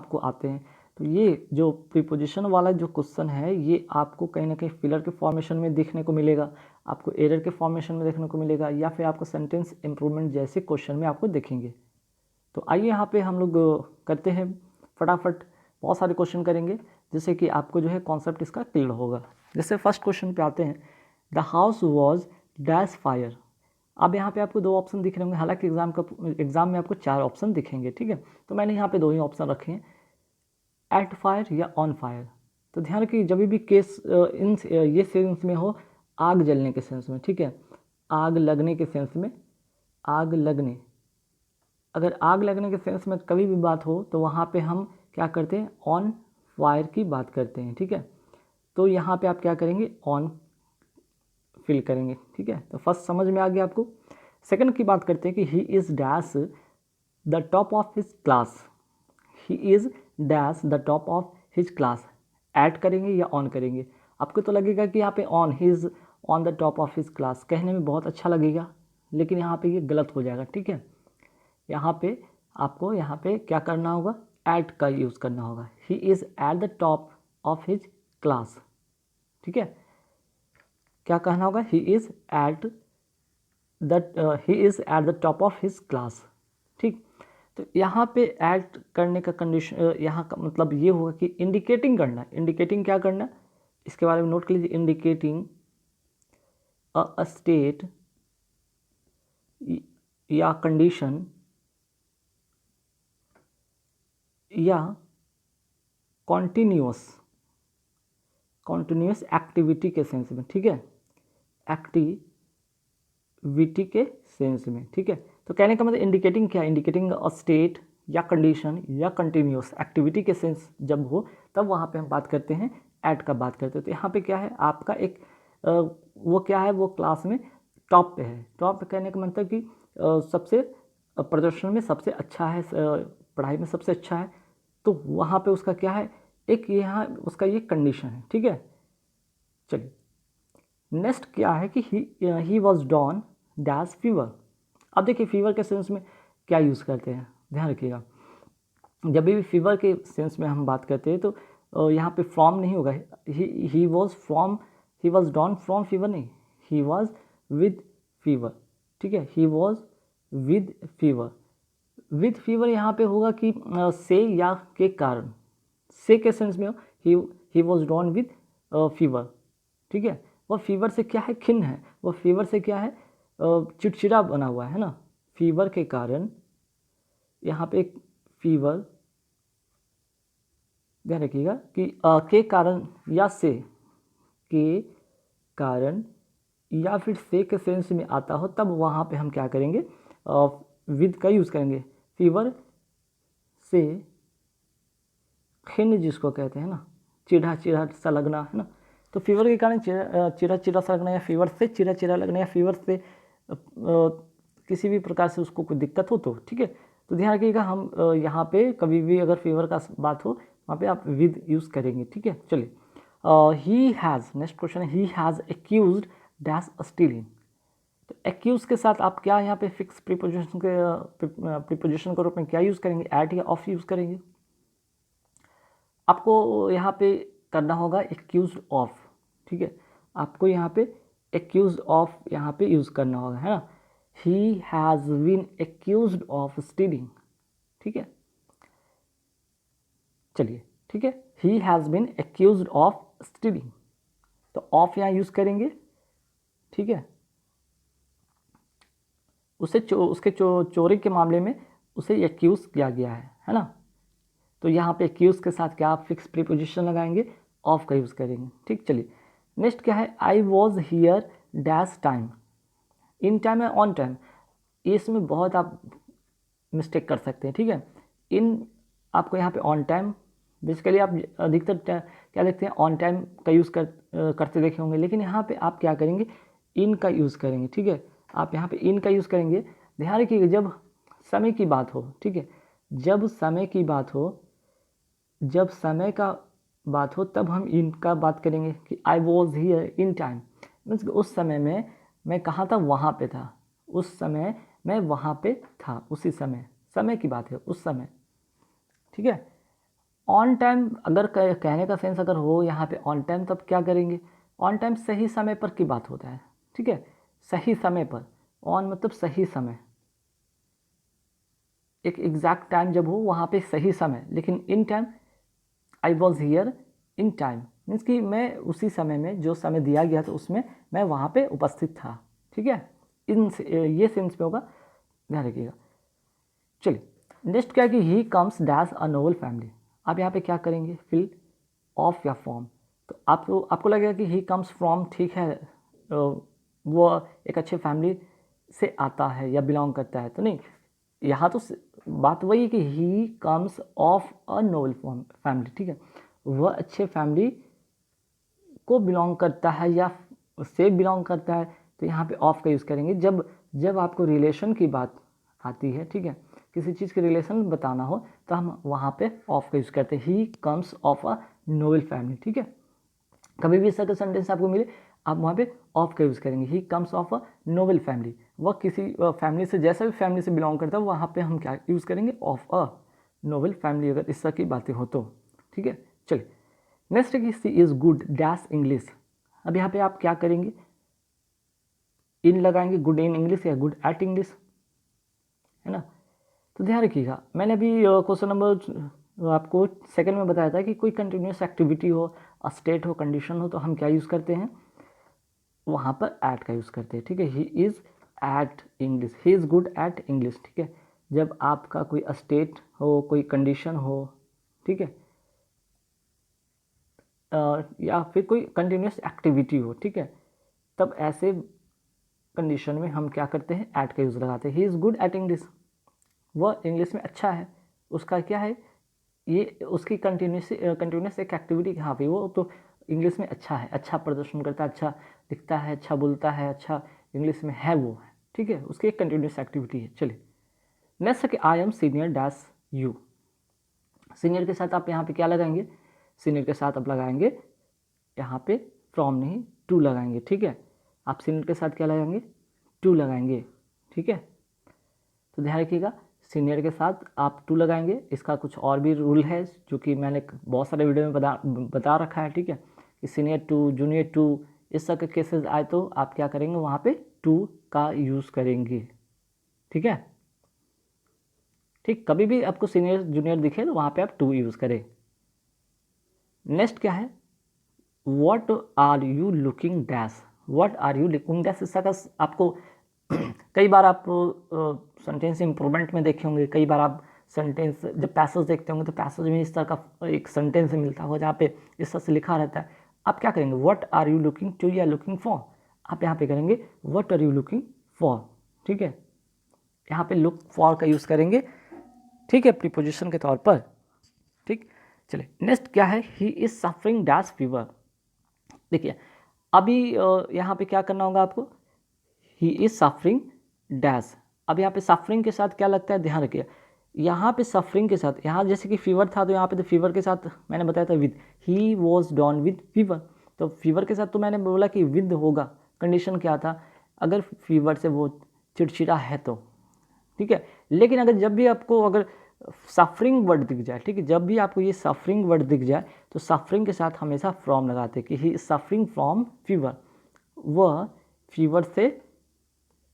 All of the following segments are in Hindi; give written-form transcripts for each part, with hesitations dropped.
आपको आते हैं। तो ये जो प्रीपोजिशन वाला जो क्वेश्चन है ये आपको कहीं ना कहीं फिलर के फॉर्मेशन में देखने को मिलेगा, आपको एरर के फॉर्मेशन में देखने को मिलेगा, या फिर आपको सेंटेंस इम्प्रूवमेंट जैसे क्वेश्चन में आपको देखेंगे। तो आइए यहाँ पे हम लोग करते हैं फटाफट, बहुत सारे क्वेश्चन करेंगे जिससे कि आपको जो है कॉन्सेप्ट इसका क्लियर होगा। जैसे फर्स्ट क्वेश्चन पे आते हैं, the house was dash fire. अब यहाँ पे आपको 2 ऑप्शन दिख रहे होंगे, हालांकि एग्जाम में आपको 4 ऑप्शन दिखेंगे, ठीक है। तो मैंने यहाँ पे 2 ही ऑप्शन रखे हैं, एट फायर या ऑन फायर। तो ध्यान रखिए जब भी केस ये सेंस में हो, आग जलने के सेंस में, ठीक है, आग लगने के सेंस में, आग लगने, अगर आग लगने के सेंस में कभी भी बात हो तो वहाँ पे हम क्या करते हैं, ऑन फायर की बात करते हैं, ठीक है। तो यहाँ पे आप क्या करेंगे, ऑन फिल करेंगे, ठीक है। तो फर्स्ट समझ में आ गया आपको। सेकंड की बात करते हैं कि he is dash the top of his class. He is dash the top of his class, add करेंगे या ऑन करेंगे। आपको तो लगेगा कि यहाँ पे on, he is on the top of his class, कहने में बहुत अच्छा लगेगा, लेकिन यहाँ पे ये गलत हो जाएगा, ठीक है। यहाँ पे आपको यहाँ पे क्या करना होगा, एट का यूज़ करना होगा। ही is at the top of his class, ठीक है। क्या कहना होगा, ही is at the top of his class, ठीक। तो यहाँ पे ऐड करने का कंडीशन, यहाँ का मतलब ये होगा कि इंडिकेटिंग करना है। इंडिकेटिंग क्या करना, इसके बारे में नोट कर लीजिए, इंडिकेटिंग अ स्टेट या कंडीशन या कॉन्टिन्यूस एक्टिविटी के सेंस में, ठीक है, एक्टिविटी के सेंस में, ठीक है। तो कहने का मतलब इंडिकेटिंग क्या है, इंडिकेटिंग अ स्टेट या कंडीशन या कंटिन्यूस एक्टिविटी के सेंस जब हो तब वहाँ पे हम बात करते हैं, ऐड का बात करते हैं। तो यहाँ पे क्या है, आपका एक वो क्या है, वो क्लास में टॉप पे है। टॉप पे कहने का मतलब कि सबसे प्रदर्शन में सबसे अच्छा है, पढ़ाई में सबसे अच्छा है, तो वहाँ पे उसका क्या है, एक यहाँ उसका ये कंडीशन है, ठीक है। चलिए नेक्स्ट क्या है कि he was down dash fever. अब देखिए फीवर के सेंस में क्या यूज़ करते हैं, ध्यान रखिएगा। जब भी फीवर के सेंस में हम बात करते हैं तो यहाँ पे फ्रॉम नहीं होगा, he was down from fever नहीं, ही वॉज विद फीवर, ठीक है। ही वॉज विद फीवर यहाँ पे होगा कि से या के कारण, से के सेंस में हो, he was down with fever, ठीक है। वह फीवर से क्या है, खिन्न है, वह फीवर से क्या है, चिड़चिड़ा बना हुआ है ना, फीवर के कारण। यहाँ पे एक फीवर, ध्यान रखिएगा कि के कारण या से के कारण या फिर से के सेंस में आता हो तब वहाँ पे हम क्या करेंगे, विद का यूज़ करेंगे। फीवर से खिन्न जिसको कहते हैं ना, चिढ़ा चिढ़ा सा लगना, है ना। तो फीवर के कारण चिढ़ा चिढ़ा सा लगना, या फीवर से चिढ़ा चिढ़ा लगना, या फीवर से किसी भी प्रकार से उसको कोई दिक्कत हो तो, ठीक है। तो ध्यान रखिएगा हम यहाँ पे कभी भी अगर फीवर का बात हो वहाँ पे आप विद यूज़ करेंगे, ठीक है। चलिए ही हैज़, नेक्स्ट क्वेश्चन है, he has accused dash stealing. तो एक्यूज के साथ आप क्या यहाँ पे फिक्स प्रीपोजिशन के रूप में क्या यूज़ करेंगे, एट या ऑफ यूज़ करेंगे। आपको यहाँ पे करना होगा एक्यूज्ड ऑफ, ठीक है। आपको यहाँ पे एक्यूज्ड ऑफ यहाँ पे यूज़ करना होगा, है ना। He has been accused of stealing, ठीक है। चलिए ठीक है, he has been accused of stealing, तो ऑफ यहाँ यूज़ करेंगे, ठीक है। उसे उसके चोरी के मामले में उसे एक्यूज़ किया गया है ना। तो यहाँ पे एक्यूज़ के साथ क्या आप फिक्स प्रीपोजिशन लगाएंगे, ऑफ का यूज़ करेंगे, ठीक। चलिए नेक्स्ट क्या है, I was here dash time, in time है ऑन टाइम, इसमें बहुत आप मिस्टेक कर सकते हैं, ठीक है। इन आपको यहाँ पे ऑन टाइम, बेसिकली आप अधिकतर क्या देखते हैं, ऑन टाइम का यूज़ करते देखे होंगे, लेकिन यहाँ पे आप क्या करेंगे, इन का यूज़ करेंगे, ठीक है। आप यहाँ पे इन का यूज़ करेंगे। ध्यान रखिएगा जब समय की बात हो, ठीक है, जब समय की बात हो, जब समय का बात हो तब हम इन का बात करेंगे कि I was here in time, means उस समय में मैं कहाँ था, वहाँ पे था, उस समय मैं वहाँ पे था, उसी समय, समय की बात है उस समय, ठीक है। ऑन टाइम अगर कहने का सेंस अगर हो यहाँ पे ऑन टाइम, तब क्या करेंगे? ऑन टाइम सही समय पर की बात होता है, ठीक है, सही समय पर। ऑन मतलब सही समय, एक एग्जैक्ट टाइम जब हो वहाँ पे सही समय, लेकिन in time I was here in time means कि मैं उसी समय में, जो समय दिया गया था उसमें मैं वहाँ पे उपस्थित था, ठीक है। इन ये सेंस में होगा, ध्यान रखिएगा। चलिए नेक्स्ट क्या है कि he comes dash a Nobel family. आप यहाँ पे क्या करेंगे? फिल ऑफ या फॉर्म। तो आपको लगेगा कि ही कम्स फ्रॉम, ठीक है, वो एक अच्छे फैमिली से आता है या बिलोंग करता है, तो नहीं, यहाँ तो बात वही है कि he comes of a Nobel family, ठीक है, वह अच्छे फैमिली को बिलोंग करता है या से बिलोंग करता है। तो यहाँ पे ऑफ का यूज़ करेंगे जब आपको रिलेशन की बात आती है, ठीक है, किसी चीज़ के रिलेशन बताना हो तो हम वहाँ पे ऑफ का यूज़ करते हैं। He comes of a Nobel family, ठीक है। कभी भी इस तरह का सेंटेंस आपको मिले, आप वहाँ पे ऑफ का यूज़ करेंगे। He comes of a Nobel family, वह किसी फैमिली से, जैसा भी फैमिली से बिलोंग करता है, वहाँ पे हम क्या यूज़ करेंगे? ऑफ अ नोबल फैमिली, अगर इस तरह की बातें हो तो, ठीक है। चलिए नेक्स्ट है कि सी इज़ गुड डैश इंग्लिश। अब यहाँ पे आप क्या करेंगे? इन लगाएंगे, गुड इन इंग्लिश या गुड एट इंग्लिश, है ना। तो ध्यान रखिएगा, मैंने अभी क्वेश्चन नंबर आपको सेकंड में बताया था कि कोई कंटिन्यूस एक्टिविटी हो, स्टेट हो, कंडीशन हो, तो हम क्या यूज़ करते हैं? वहाँ पर एट का यूज़ करते हैं, ठीक है। He is at English, he is good at English, ठीक है। जब आपका कोई स्टेट हो, कोई कंडीशन हो, ठीक है, या फिर कोई कंटिन्यूस एक्टिविटी हो, ठीक है, तब ऐसे कंडीशन में हम क्या करते हैं? एट का यूज़ लगाते हैं। ही इज़ गुड एट इंग्लिश, वह इंग्लिश में अच्छा है, उसका क्या है, ये उसकी कंटिन्यूस एक एक्टिविटी, हाँ भाई वो तो इंग्लिश में अच्छा है, अच्छा प्रदर्शन करता है, अच्छा लिखता है, अच्छा बोलता है, अच्छा इंग्लिश में है वो, ठीक है, उसकी एक कंटिन्यूस एक्टिविटी है। चलिए नेक्स्ट है कि I M senior dash you. Senior के साथ आप यहाँ पे क्या लगाएंगे? सीनियर के साथ आप लगाएंगे यहाँ पे फ्रॉम नहीं, टू लगाएंगे, ठीक है। आप सीनियर के साथ क्या लगाएंगे? टू लगाएंगे, ठीक है। तो ध्यान रखिएगा, सीनियर के साथ आप टू लगाएंगे। इसका कुछ और भी रूल है जो कि मैंने बहुत सारे वीडियो में बता रखा है, ठीक है, कि सीनियर टू, जूनियर टू, इस तरह के केसेस आए तो आप क्या करेंगे? वहाँ पे टू का यूज़ करेंगे, ठीक है। ठीक, कभी भी आपको सीनियर जूनियर दिखे तो वहाँ पे आप टू यूज़ करें। नेक्स्ट क्या है? What are you looking dash. What are you looking dash, इस तरह का आपको कई बार आप सेंटेंस इम्प्रूवमेंट में देखे होंगे, कई बार आप सेंटेंस जब पैसेज देखते होंगे तो पैसेज में इस तरह का एक सेंटेंस मिलता होगा जहाँ पे इस तरह से लिखा रहता है। आप क्या करेंगे? What are you looking to या लुकिंग फॉर, आप यहाँ पे करेंगे what are you looking for, ठीक है। यहाँ पे लुक फॉर का यूज़ करेंगे, ठीक है, प्रीपोजिशन के तौर पर, ठीक। चलिए नेक्स्ट क्या है? He is suffering dash fever. देखिए अभी यहाँ पे क्या करना होगा आपको? He is suffering dash. अब यहाँ पे सफरिंग के साथ क्या लगता है? ध्यान रखिए, यहाँ पे सफरिंग के साथ, यहाँ जैसे कि फीवर था तो यहाँ पे तो फीवर के साथ मैंने बताया था with, he was down with fever, तो फीवर के साथ तो मैंने बोला कि विद होगा। कंडीशन क्या था? अगर फीवर से वो चिड़चिड़ा है तो, ठीक है। लेकिन अगर जब भी आपको अगर सफरिंग वर्ड दिख जाए, ठीक है, जब भी आपको ये सफरिंग वर्ड दिख जाए तो सफरिंग के साथ हमेशा फ्रॉम लगाते कि ही सफरिंग फ्रॉम फीवर, वह फीवर से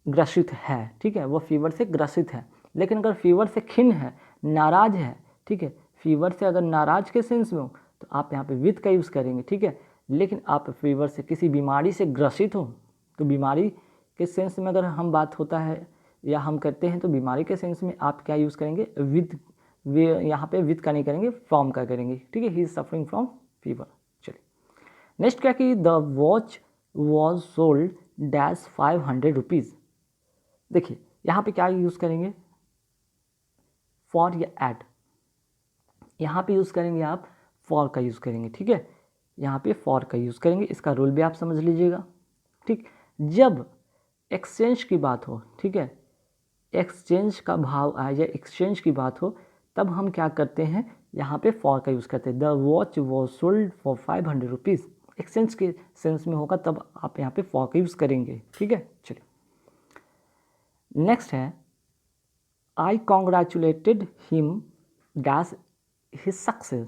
ग्रसित है, ठीक है, वह फीवर से ग्रसित है। लेकिन अगर फीवर से खिन्न है, नाराज है, ठीक है, फीवर से अगर नाराज के सेंस में हो तो आप यहाँ पे विद का यूज़ करेंगे, ठीक है। लेकिन आप फीवर से किसी बीमारी से ग्रसित हो तो बीमारी के सेंस में अगर हम बात होता है या हम करते हैं तो बीमारी के सेंस में आप क्या यूज़ करेंगे? विद, वे यहाँ पे विद का नहीं करेंगे, फ्रॉम का करेंगे, ठीक है। He is suffering from fever. चलिए नेक्स्ट क्या कि the watch was sold dash 500 rupees. देखिए यहाँ पे क्या यूज़ करेंगे? फॉर या एट, यहाँ पे यूज़ करेंगे आप फॉर का यूज़ करेंगे, ठीक है, यहाँ पे फॉर का यूज़ करेंगे। इसका रूल भी आप समझ लीजिएगा, ठीक। जब एक्सचेंज की बात हो, ठीक है, एक्सचेंज का भाव आए या एक्सचेंज की बात हो तब हम क्या करते हैं? यहाँ पे फॉर का यूज़ करते हैं। The watch was sold for 500 rupees, exchange के सेंस में होगा तब आप यहाँ पे फॉर का यूज़ करेंगे, ठीक है। चलिए नेक्स्ट है I congratulated him dash his success.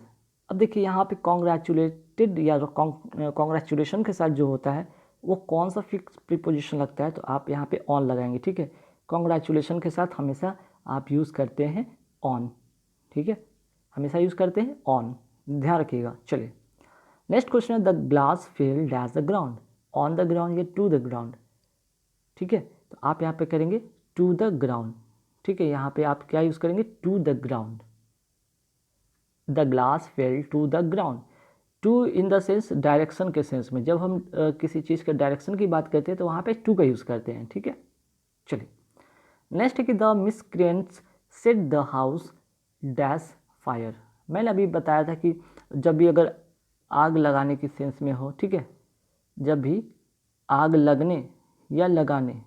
अब देखिए यहाँ पे कॉन्ग्रेचुलेटेड या कॉन्ग्रेचुलेशन के साथ जो होता है वो कौन सा फिक्स प्रीपोजिशन लगता है, तो आप यहाँ पे ऑन लगाएंगे, ठीक है। कॉन्ग्रेचुलेशन के साथ हमेशा आप यूज़ करते हैं ऑन, ठीक है, हमेशा यूज़ करते हैं ऑन, ध्यान रखिएगा। चलिए नेक्स्ट क्वेश्चन है, the glass fail dash the ground, on the ground या टू द ग्राउंड, ठीक है। तो आप यहाँ पे करेंगे टू द ग्राउंड, ठीक है, यहाँ पे आप क्या यूज़ करेंगे, to the ground. The glass fell to the ground, to in the sense direction के सेंस में, जब हम किसी चीज़ के डायरेक्शन की बात करते हैं तो वहाँ पे टू का यूज़ करते हैं, ठीक है। चलिए नेक्स्ट है कि the miscreants set the house dash fire. मैंने अभी बताया था कि जब भी अगर आग लगाने की सेंस में हो, ठीक है, जब भी आग लगने या लगाने,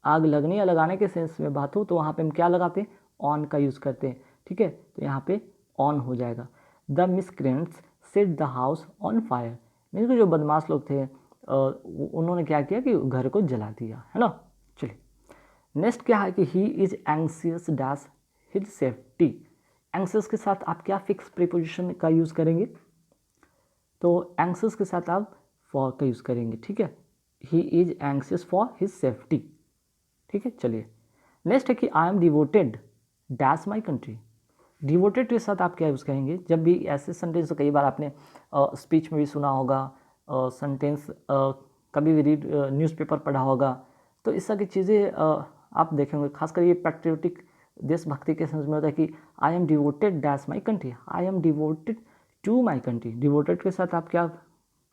आग लगने या लगाने के सेंस में बात हो तो वहाँ पे हम क्या लगाते हैं, ऑन का यूज़ करते हैं, ठीक है। तो यहाँ पे ऑन हो जाएगा। The miscreants set the house on fire, means जो बदमाश लोग थे उन्होंने क्या किया कि घर को जला दिया, है ना। चलिए नेक्स्ट क्या है कि he is anxious dash his safety. Anxious के साथ आप क्या फिक्स प्रीपोजिशन का यूज़ करेंगे, तो एंग्सियस के साथ आप फॉर का यूज़ करेंगे, ठीक है। He is anxious for his safety, ठीक है। चलिए नेक्स्ट है कि I am devoted dash my country. Devoted के साथ आप क्या यूज़ करेंगे, जब भी ऐसे सेंटेंस, तो कई बार आपने स्पीच में भी सुना होगा, सेंटेंस कभी भी रीड न्यूज़पेपर पढ़ा होगा, तो इस तरह की चीज़ें आप देखेंगे। खासकर ये पैट्रियोटिक देशभक्ति के सेंस में होता है कि I am devoted dash my country, I am devoted to my country. Devoted के साथ आप क्या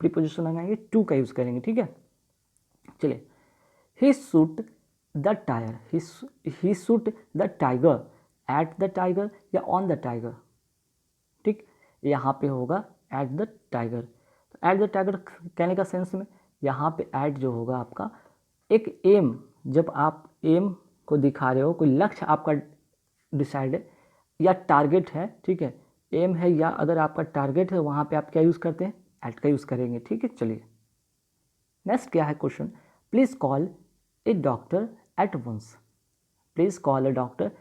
प्रीपोजिशन लगाएंगे, टू का यूज़ करेंगे, ठीक है। चलिए he shoot the tyre, he shoot the tiger at the tiger या ऑन द टाइगर, ठीक, यहाँ पे होगा एट द टाइगर। तो एट द टाइगर कहने का सेंस में यहाँ पे एट जो होगा आपका एक एम, जब आप एम को दिखा रहे हो, कोई लक्ष्य आपका डिसाइड है या टारगेट है, ठीक है, एम है या अगर आपका टारगेट है, वहाँ पे आप क्या यूज़ करते हैं, एट का यूज़ करेंगे, ठीक है। चलिए नेक्स्ट क्या है question, please call a doctor at once. Please call a doctor,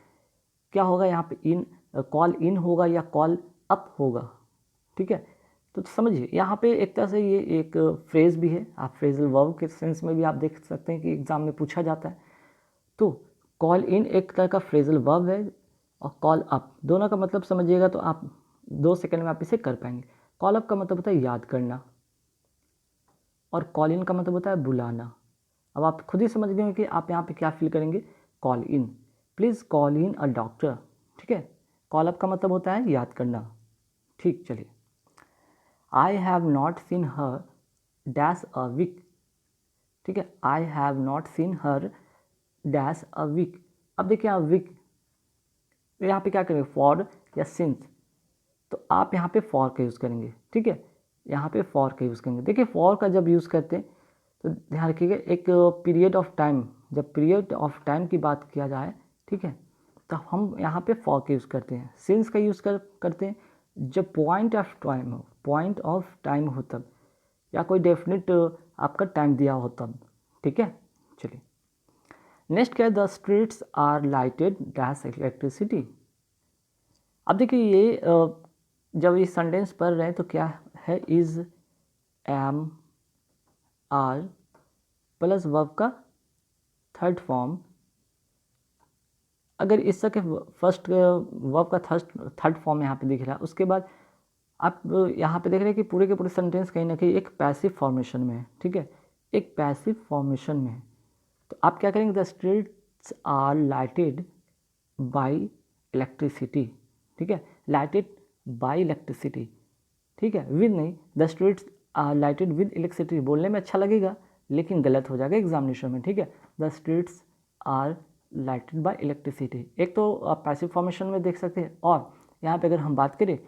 क्या होगा यहाँ पे, इन कॉल इन होगा या कॉल अप होगा, ठीक है। तो समझिए यहाँ पे एक तरह से ये एक फ्रेज़ भी है, आप फ्रेजल वर्ब के सेंस में भी आप देख सकते हैं कि एग्ज़ाम में पूछा जाता है। तो कॉल इन एक तरह का फ्रेजल वर्ब है और कॉल अप दोनों का मतलब समझिएगा तो आप 2 सेकंड में आप इसे कर पाएंगे। कॉल अप का मतलब होता है याद करना और कॉल इन का मतलब होता है बुलाना। अब आप खुद ही समझ गए हैं कि आप यहाँ पे क्या फील करेंगे, call in, please call in a doctor, ठीक है। कॉल अप का मतलब होता है याद करना, ठीक। चलिए I have not seen her dash a week, ठीक है, I have not seen her dash a week. अब देखिए आप वीक, यहाँ पे क्या करेंगे, फॉर या सिंस, तो आप यहाँ पे फॉर का यूज़ करेंगे, ठीक है, यहाँ पे फॉर का यूज़ करेंगे। देखिए फॉर का जब यूज़ करते हैं तो ध्यान रखिएगा एक पीरियड ऑफ टाइम, जब पीरियड ऑफ टाइम की बात किया जाए, ठीक है, तो हम यहाँ पे फॉर का यूज़ करते हैं। सिंस का यूज़ करते हैं जब पॉइंट ऑफ टाइम हो, पॉइंट ऑफ टाइम हो तब, या कोई डेफिनेट आपका टाइम दिया हो तब, ठीक है। चलिए नेक्स्ट क्या है, the streets are lighted dash electricity. अब देखिए ये जब ये सेंटेंस पढ़ रहे हैं तो क्या है, is am are plus verb का थर्ड फॉर्म। अगर इस के फर्स्ट वर्ब का थर्ड फॉर्म यहाँ पे दिख रहा है, उसके बाद आप यहाँ पे देख रहे हैं कि पूरे के पूरे सेंटेंस कहीं ना कहीं एक पैसिव फॉर्मेशन में है, ठीक है, एक पैसिव फॉर्मेशन में है। तो आप क्या करेंगे, the streets are lighted by electricity, ठीक है, लाइटेड बाई इलेक्ट्रिसिटी, ठीक है, विद नहीं, the streets are lighted with electricity बोलने में अच्छा लगेगा लेकिन गलत हो जाएगा एग्जामिनेशन में, ठीक है। The streets are lighted by electricity, एक तो आप पैसिव फॉर्मेशन में देख सकते हैं, और यहाँ पे अगर हम बात करें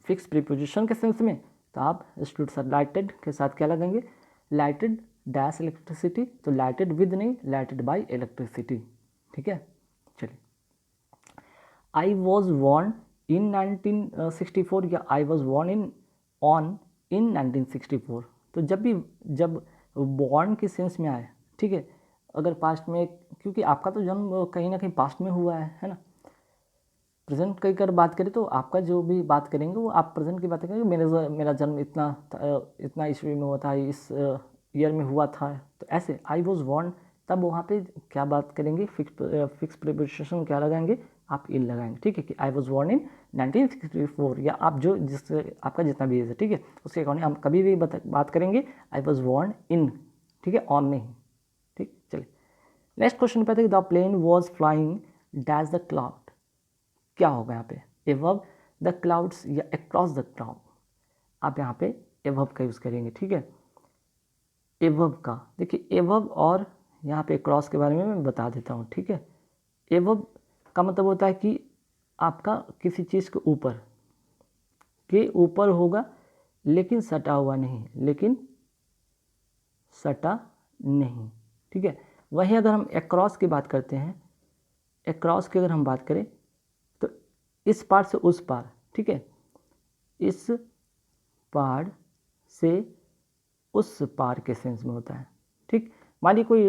फिक्स प्रीपोजिशन के सेंस में तो आप स्ट्रीट्स आर लाइटेड के साथ क्या लगाएंगे, लाइटेड डैश इलेक्ट्रिसिटी, तो लाइटेड विद नहीं, लाइटेड बाय इलेक्ट्रिसिटी, ठीक है। चलिए आई वॉज बॉर्न इन 1964 या आई वॉज बॉर्न इन 1964, तो जब बॉर्न के सेंस में आए, ठीक है, अगर पास्ट में, क्योंकि आपका तो जन्म कहीं ना कहीं पास्ट में हुआ है ना, प्रेजेंट की अगर बात करें तो आपका जो भी बात करेंगे वो आप प्रेजेंट की बात करेंगे, मेरा जन्म इतना ईस्वी में हुआ था, इस ईयर में हुआ था, तो ऐसे आई वॉज बॉर्न, तब वहाँ पे क्या बात करेंगे, फिक्स प्रीपोजिशन क्या लगाएंगे, आप इन लगाएंगे, ठीक है, कि आई वॉज बॉर्न इन 1964, या आप जो आपका जितना भी एज है, ठीक है, उसके अकॉर्डिंग हम कभी भी बात करेंगे आई वॉज बॉर्न इन, ठीक है, ऑन नहीं, ठीक। चलिए नेक्स्ट क्वेश्चन पे आते हैं, the plane was flying dash the cloud, क्या होगा यहाँ पे, एबव द क्लाउड्स या अक्रॉस द क्लाउड, आप यहाँ पे एबव का यूज़ करेंगे, ठीक है। एबव का देखिए, एबव और यहाँ पे क्रॉस के बारे में मैं बता देता हूँ, ठीक है। एबव का मतलब होता है कि आपका किसी चीज़ के ऊपर होगा, लेकिन सटा हुआ नहीं, ठीक है। वहीं अगर हम अक्रॉस की बात करते हैं, अक्रॉस की अगर हम बात करें तो इस पार से उस पार, ठीक है, इस पार से उस पार के सेंस में होता है, ठीक। मान लीजिए कोई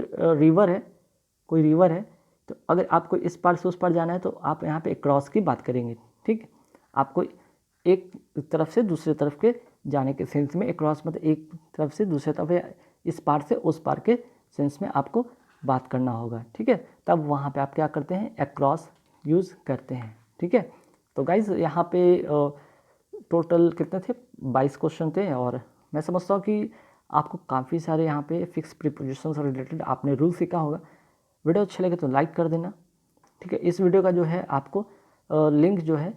रिवर है, तो अगर आपको इस पार से उस पार जाना है तो आप यहाँ पे क्रॉस की बात करेंगे, ठीक। आपको एक तरफ से दूसरे तरफ के जाने के सेंस में क्रॉस मतलब एक तरफ से दूसरे तरफ या इस पार से उस पार के सेंस में आपको बात करना होगा, ठीक है। तब वहाँ पे आप क्या करते हैं, अक्रॉस यूज़ करते हैं, ठीक है। तो गाइज़ यहाँ पे टोटल कितने थे, 22 क्वेश्चन थे, और मैं समझता हूँ कि आपको काफ़ी सारे यहाँ पे फिक्स प्रीपोजिशन से रिलेटेड आपने रूल सीखा होगा। वीडियो अच्छा लगे तो लाइक कर देना, ठीक है। इस वीडियो का जो है आपको लिंक जो है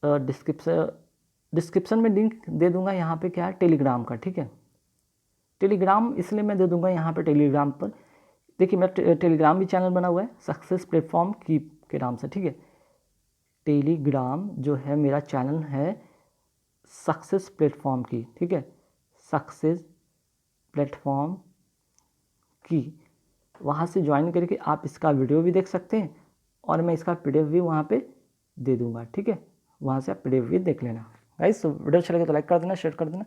डिस्क्रिप्शन में लिंक दे दूंगा, यहाँ पे क्या है, टेलीग्राम का, ठीक है। टेलीग्राम इसलिए मैं दे दूंगा यहाँ पे टेलीग्राम पर, देखिए मेरा टेलीग्राम भी चैनल बना हुआ है सक्सेस प्लेटफॉर्म की के नाम से, ठीक है। टेलीग्राम जो है मेरा चैनल है सक्सेस प्लेटफॉर्म की, ठीक है, सक्सेस प्लेटफॉर्म की, वहाँ से ज्वाइन करके आप इसका वीडियो भी देख सकते हैं, और मैं इसका PDF भी वहाँ पे दे दूँगा, ठीक है। वहाँ से आप PDF भी देख लेना। गाइस वीडियो अच्छा लगे तो लाइक कर देना, शेयर कर देना।